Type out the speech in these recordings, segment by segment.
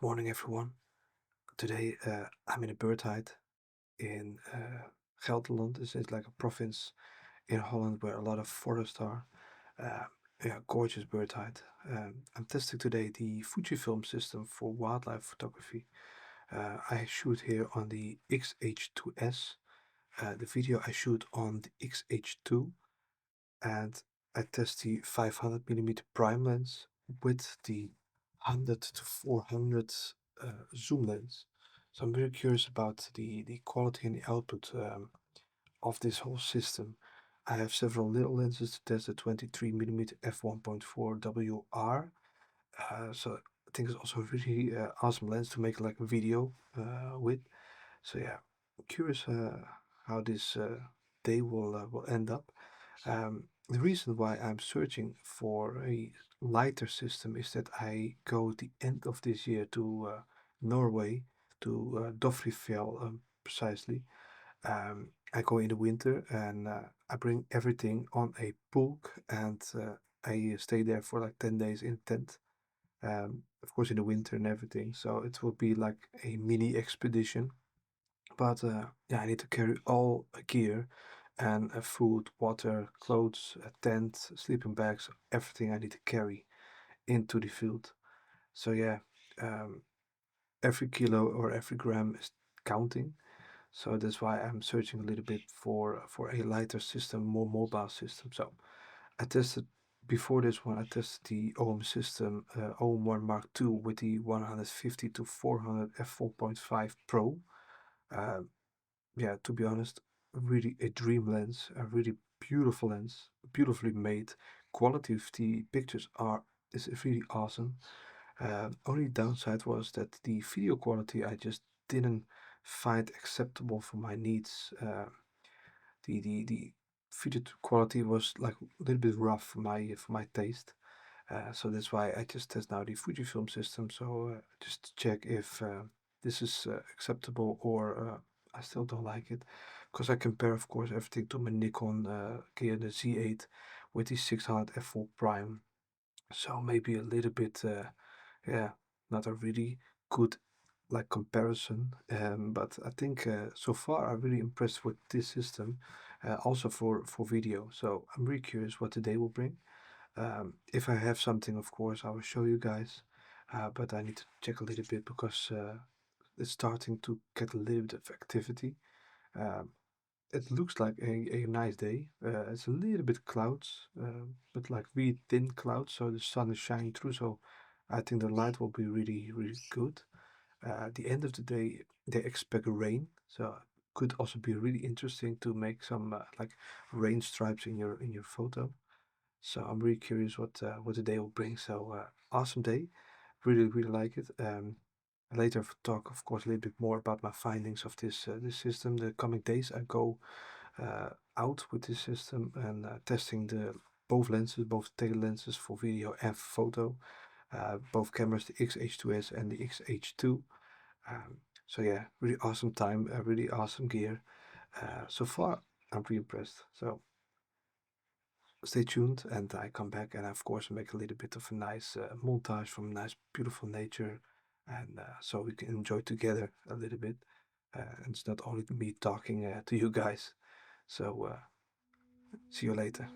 Morning, everyone. Today I'm in a bird hide in Gelderland. This is like a province in Holland where a lot of forests are. Uh, yeah, gorgeous bird hide. I'm testing today the Fujifilm system for wildlife photography. I shoot here on the X-H2S. The video I shoot on the X-H2, and I test the 500 mm prime lens with the 100 to 400 zoom lens. So I'm very curious about the quality and the output of this whole system. I have several little lenses to test the 23 mm f1.4 WR. So I think it's also a really awesome lens to make like a video with. So yeah, I'm curious how this day will end up. The reason why I'm searching for a lighter system is that I go at the end of this year to Norway, to Dovrefjell precisely. I go in the winter and I bring everything on a bulk, and I stay there for like 10 days in tent. Of course, in the winter and everything. So it will be like a mini expedition. But yeah, I need to carry all gear and food, water, clothes, a tent, sleeping bags, everything I need to carry into the field. So yeah, um, every kilo or every gram is counting. So that's why I'm searching a little bit for a lighter system, more mobile system. So I tested before this one. I tested the OM system, OM1 Mark II with the 150 to 400 f4.5 Pro. Uh, yeah, to be honest, really a dream lens, a really beautiful lens, beautifully made. Quality of the pictures are is really awesome. Only downside was that the video quality I just didn't find acceptable for my needs. The video quality was like a little bit rough for my taste. So that's why I just test now the Fujifilm system. So just to check if this is acceptable or I still don't like it. Because I compare, of course, everything to my Nikon gear, the Z8 with the 600 f4 prime. So maybe a little bit, yeah, not a really good like comparison. But I think so far I'm really impressed with this system, also for video. So I'm really curious what the day will bring. If I have something, of course, I will show you guys. But I need to check a little bit because it's starting to get a little bit of activity. Um, it looks like a nice day. It's a little bit clouds, but like really thin clouds, so the sun is shining through. So I think the light will be really, really good. At the end of the day, they expect rain, so could also be really interesting to make some like rain stripes in your photo. So I'm really curious what the day will bring. So awesome day, really really like it. Later I'll talk, of course, a little bit more about my findings of this system. The coming days I go out with this system and testing the both lenses, both tail lenses for video and photo. Both cameras, the X-H2S and the X-H2. So yeah, really awesome time, really awesome gear. So far, I'm pretty impressed. So stay tuned, and I come back and of course make a little bit of a nice montage from nice, beautiful nature, and so we can enjoy together a little bit. And it's not only me talking to you guys. So see you later.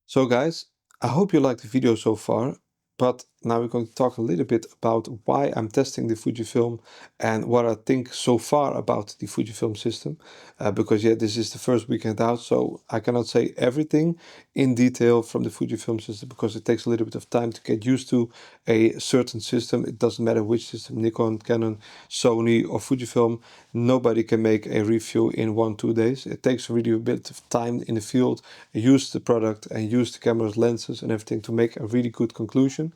So guys, I hope you liked the video so far, but now we're going to talk a little bit about why I'm testing the Fujifilm and what I think so far about the Fujifilm system. Because yeah, this is the first weekend out, so I cannot say everything in detail from the Fujifilm system because it takes a little bit of time to get used to a certain system. It doesn't matter which system, Nikon, Canon, Sony or Fujifilm. Nobody can make a review in 1-2 days. It takes really a bit of time in the field, use the product and use the camera's lenses and everything to make a really good conclusion.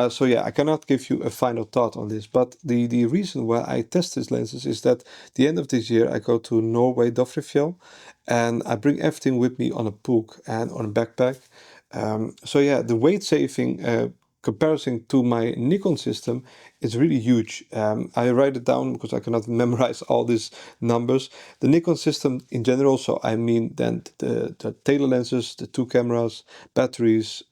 So yeah, I cannot give you a final thought on this, but the reason why I test these lenses is that the end of this year I go to Norway, Dovrefjell, and I bring everything with me on a book and on a backpack. So yeah, the weight saving comparison to my Nikon system is really huge. I write it down because I cannot memorize all these numbers. The Nikon system in general, so I mean then the tele lenses, the two cameras, batteries,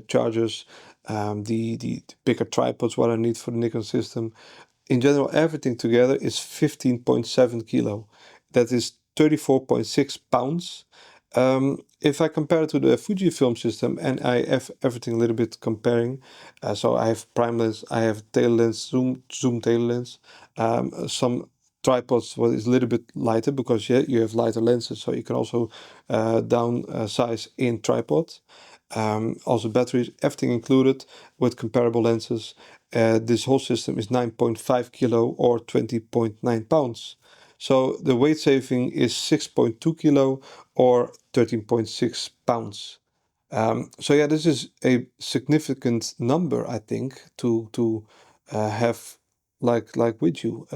chargers, the bigger tripods, what I need for the Nikon system. In general, everything together is 15.7 kilo. That is 34.6 pounds. If I compare it to the Fujifilm system, and I have everything a little bit comparing, so I have prime lens, I have tail lens, zoom tail lens, some tripods what is a little bit lighter because yeah, you have lighter lenses, so you can also down size in tripod. Also batteries, everything included with comparable lenses. This whole system is 9.5 kilo or 20.9 pounds. So the weight saving is 6.2 kilo or 13.6 pounds. So yeah, this is a significant number, I think, to have like with you.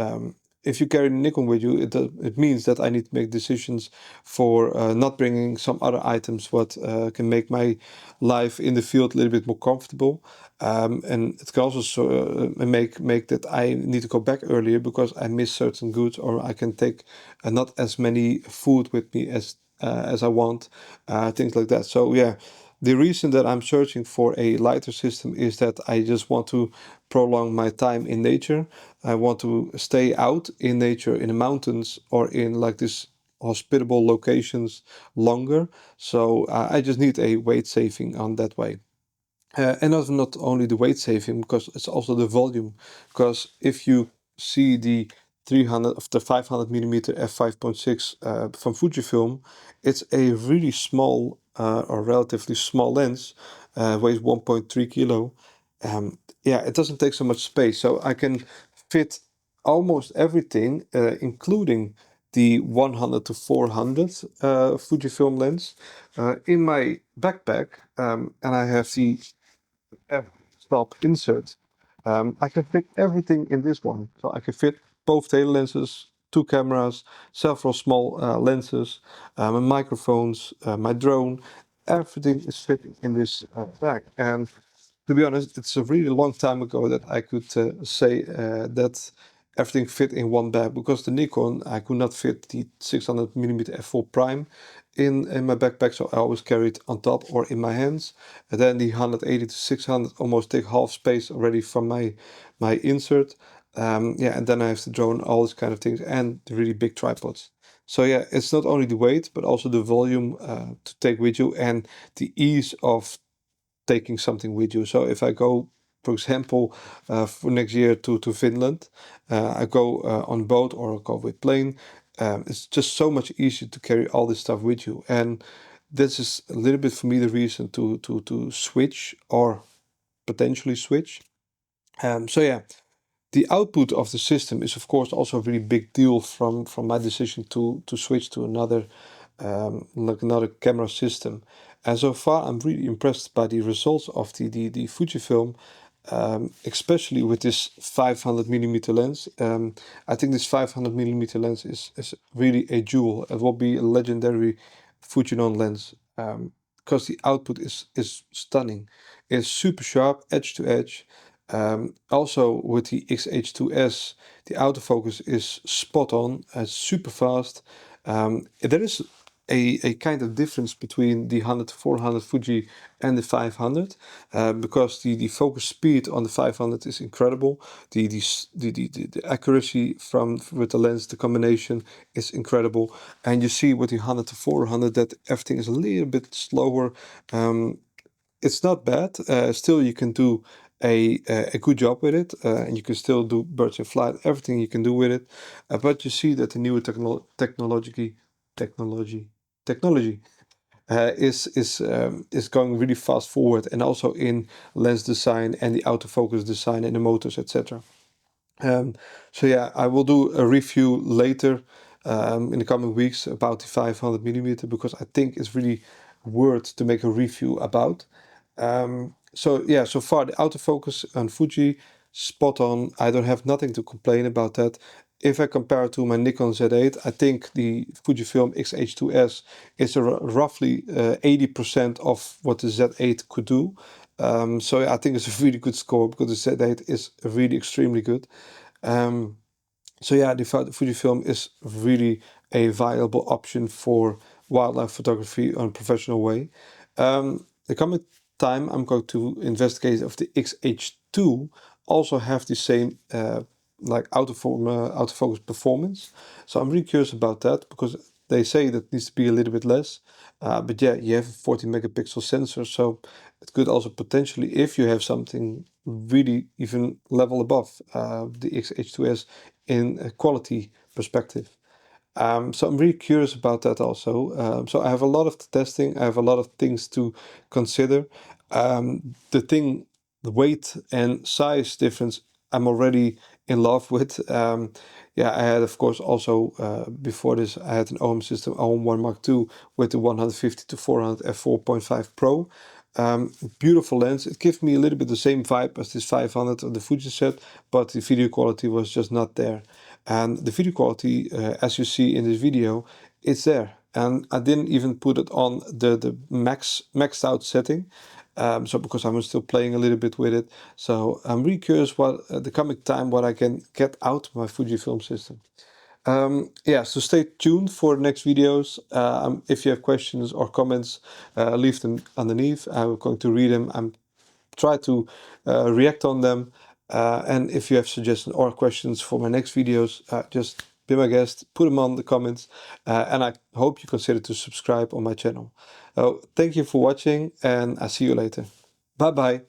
If you carry Nikon with you, it means that I need to make decisions for not bringing some other items what can make my life in the field a little bit more comfortable. And it can also make that I need to go back earlier because I miss certain goods, or I can take not as many food with me as I want, things like that. So yeah, the reason that I'm searching for a lighter system is that I just want to prolong my time in nature. I want to stay out in nature, in the mountains, or in like this hospitable locations longer. So I just need a weight saving on that way. And also not only the weight saving, because it's also the volume. Because if you see the 300 of the 500 millimeter f5.6 from Fujifilm, it's a really small or relatively small lens, weighs 1.3 kilo. Yeah, it doesn't take so much space, so I can fit almost everything, including the 100 to 400 Fujifilm lens, in my backpack, and I have the stop insert. I can fit everything in this one. So I can fit both tail lenses, two cameras, several small lenses, microphones, my drone. Everything is fitting in this bag. And to be honest, it's a really long time ago that I could say that everything fit in one bag, because the Nikon, I could not fit the 600 millimeter f4 prime in my backpack, so I always carry it on top or in my hands. And then the 180 to 600 almost take half space already from my insert. Yeah, and then I have the drone, all these kind of things, and the really big tripods. So yeah, it's not only the weight, but also the volume to take with you, and the ease of taking something with you. So if I go, for example, for next year to Finland, I go on boat or I go with plane. It's just so much easier to carry all this stuff with you, and this is a little bit for me the reason to switch or potentially switch. So yeah, the output of the system is of course also a really big deal from my decision to switch to another like another camera system. And so far I'm really impressed by the results of the Fujifilm, especially with this 500 millimeter lens. I think this 500 millimeter lens is really a jewel. It will be a legendary Fujinon lens, because the output is stunning. It's super sharp, edge to edge. Also with the X-H2S, the autofocus is spot on, super fast. There is a kind of difference between the 100 to 400 Fuji and the 500, because the focus speed on the 500 is incredible. The accuracy from with the lens, the combination is incredible, and you see with the 100 to 400 that everything is a little bit slower. it's not bad. Still, you can do a good job with it, and you can still do birds in flight, everything you can do with it. But you see that the newer technology is going really fast forward, and also in lens design and the autofocus design and the motors, etc. So yeah, I will do a review later in the coming weeks about the 500 mm, because I think it's really worth to make a review about. So yeah, so far the autofocus on Fuji, spot on. I don't have nothing to complain about that. If I compare it to my Nikon Z8, I think the Fujifilm X-H2S is roughly 80% of what the Z8 could do. So yeah, I think it's a really good score, because the Z8 is really extremely good. So yeah, the Fujifilm is really a viable option for wildlife photography on a professional way. The coming time, I'm going to investigate if the X-H2 also have the same like autofocus performance. So I'm really curious about that, because they say that needs to be a little bit less. But yeah, you have a 14 megapixel sensor, so it could also potentially, if you have something really even level above the X-H2S in a quality perspective. So I'm really curious about that also. So I have a lot of testing. I have a lot of things to consider. The weight and size difference, I'm already in love with. Yeah, I had, of course, also before this, I had an OM system, OM1 Mark II, with the 150 to 400 f4.5 Pro. Beautiful lens. It gives me a little bit the same vibe as this 500 of the Fuji set, but the video quality was just not there. And the video quality, as you see in this video, it's there. And I didn't even put it on the maxed out setting. So because I'm still playing a little bit with it. So I'm really curious what the coming time, what I can get out of my Fujifilm system. Yeah, so stay tuned for the next videos. If you have questions or comments, leave them underneath. I'm going to read them. I'm try to react on them. And if you have suggestions or questions for my next videos, just be my guest, put them on the comments, and I hope you consider to subscribe on my channel. Thank you for watching, and I'll see you later. Bye bye.